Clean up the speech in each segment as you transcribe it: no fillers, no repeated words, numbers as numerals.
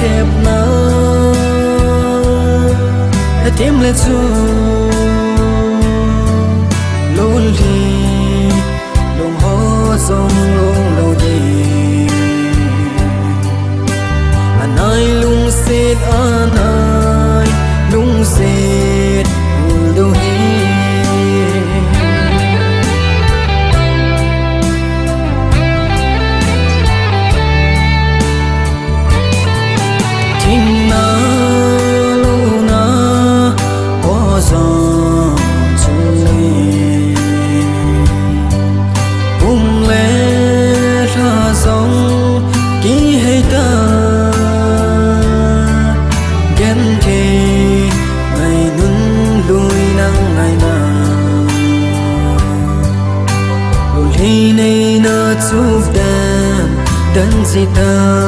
đẹp na thêm lên chu luôn đi lùng hó sông lùng lâu đi anh ơi lung xịt anh ơi lung xịt đâu hi tình na lâu na có gió chung lên cùng lẽ ra dòng ký hay ta ghen kề ngày nâng lùi nắng ngày nào rồi khi này nó chụp đàn gì ta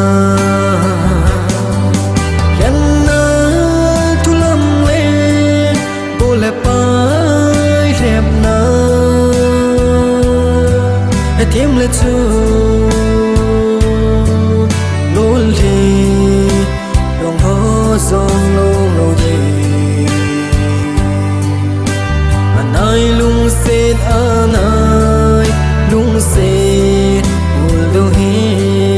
thêm lên chu luôn đi lòng hó giông lâu đi anh ơi lung xịt anh ơi lung xịt buồn đâu hi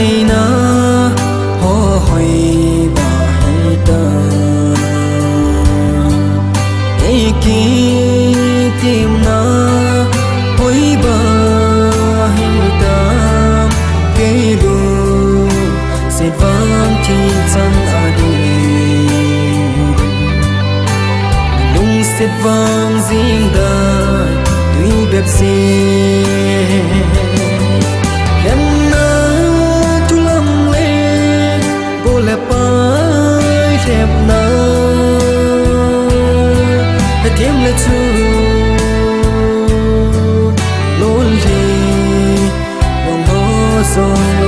ngày na ho hoy ba hay ta ki tim na hoy ba hay ta ke lu se vang thi chan adi lung se vang zing da tui bep si đẹp na thêm lên chu luôn đi lòng hó sông